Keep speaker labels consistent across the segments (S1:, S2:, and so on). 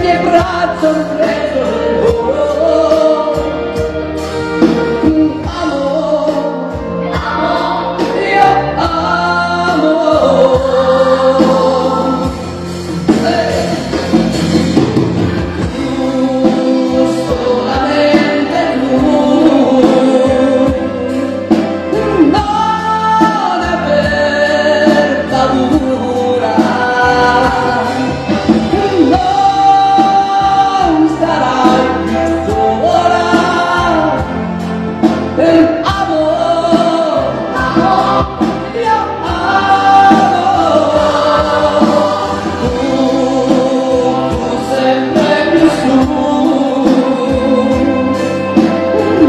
S1: mie braccia un freddo del volo. Amo, io amo. Solamente lui, non aver paura, non starai più sola. Amo, amo, io amo. Tu sempre più su.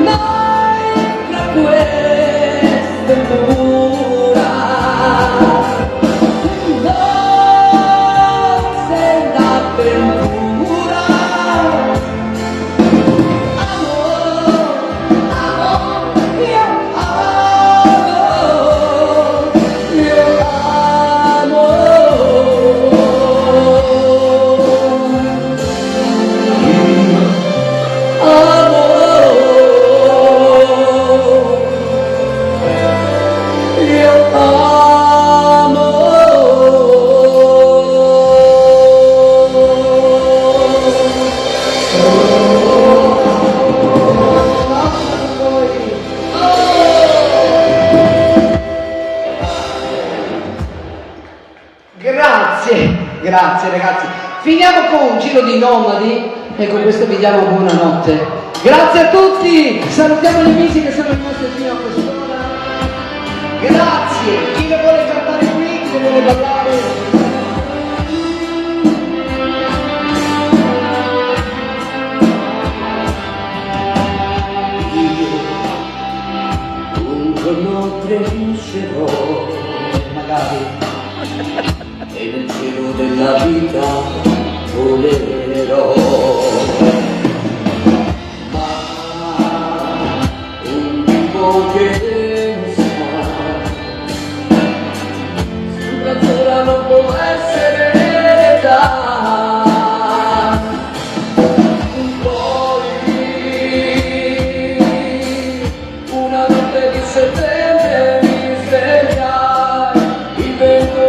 S1: Noi tra queste mura non sei l'avventura. Amo, amo, io amo, io amo. Io amo. Grazie ragazzi. Finiamo con un giro di nomadi e con questo vi diamo buonanotte. Grazie a tutti, salutiamo gli amici che sono rimasti fino a quest'ora. Grazie, chi lo vuole cantare qui, chi lo vuole ballare. Un giorno crescerò, magari, e nel cielo della vita volerò. Ma un bimbo che sa, sulla terra non può essere età. Poi una notte di settembre mi svegliai, il vento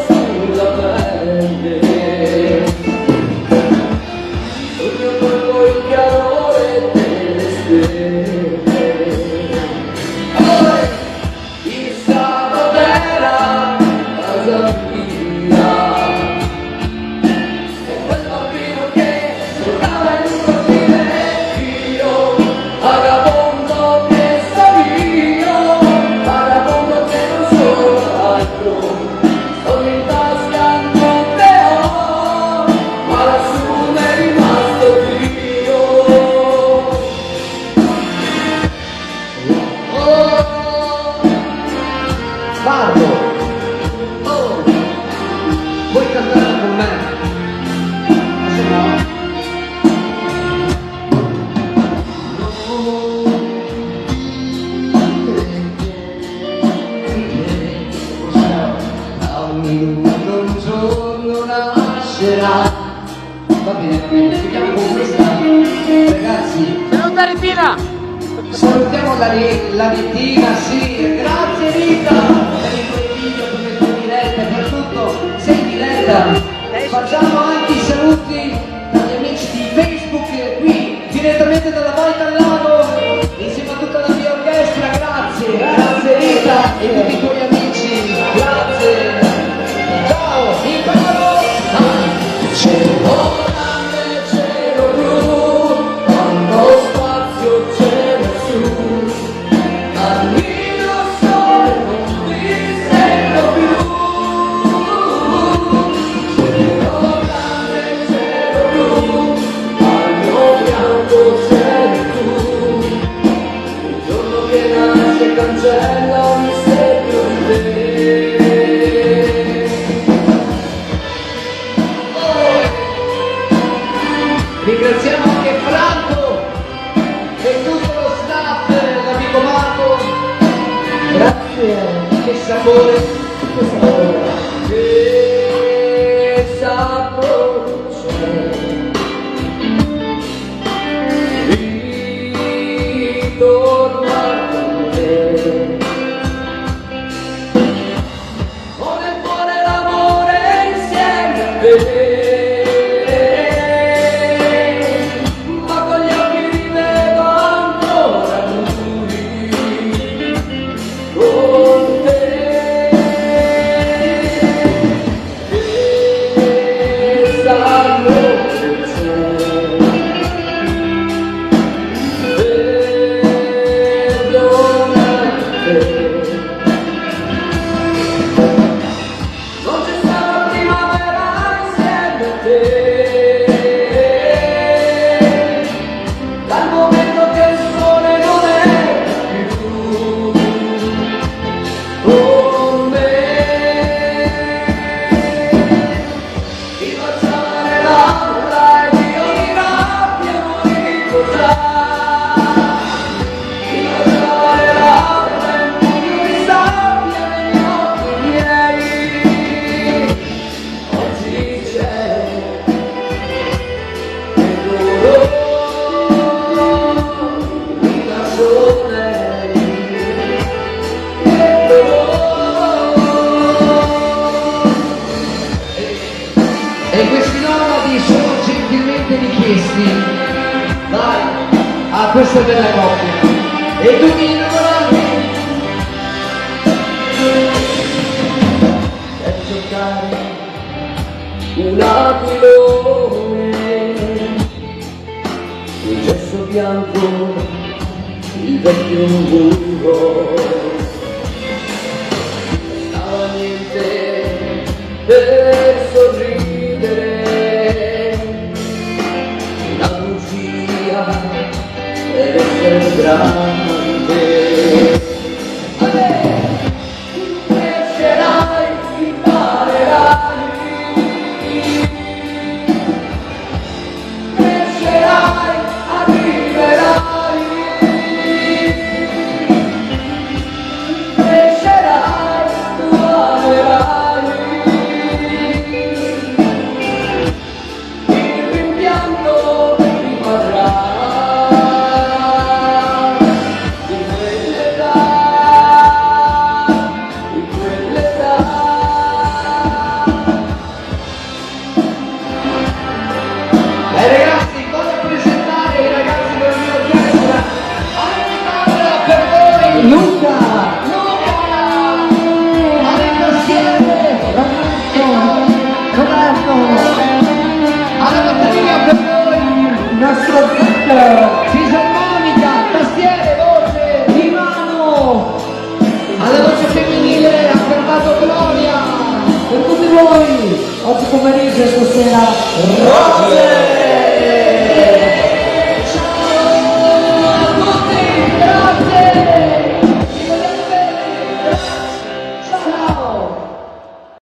S1: sulla pelle, sogno colgo il chiarore delle stelle. Poi il sabato era casa mia, e quel bambino che giocava in un cortile, io vagabondo che sono io, vagabondo che non sono altro. Sono in tasca non te ho, ma lassù mi è rimasto Dio. Oh, Marco, oh, vuoi cantare con me? Se no? A un minuto un giorno nascerà. Va bene, chiudiamo con questa. Ragazzi,
S2: Saluta Ritina!
S1: salutiamo la Ritina, sì, grazie Rita per i tuoi video, per le tue dirette, per tutto, sei in diretta. Facciamo anche i saluti agli amici di Facebook qui, direttamente dalla Val Callago, insieme a tutta la mia orchestra, grazie Rita e tutti i tuoi amici, grazie. Ciao, imparo! Cielo grande, cielo blu, quanto spazio c'è lassù, al mio sole non ti sento più. Cielo grande, cielo blu, al mio fianco sei tu, il giorno che nasce cancella ogni segno di te. Ringraziamo anche Franco e tutto lo staff, l'amico Marco. Grazie, che sapore, che sapore. Che sapore c'è E questi nomadi sono gentilmente richiesti, dai, a questa bella coppia. E tutti gli innamorati per giocare un aquilone, un gesso bianco, il vecchio muro, stava niente per sorridere, una bugia per essere grande. Crescerai, imparerai, crescerai, arriverai, crescerai, tu amerai. Il rimpianto rimarrà di quell'età, di quell'età. Ragazzi, voglio presentare i ragazzi della mia orchestra. Per voi Luca, Alessio, Roberto,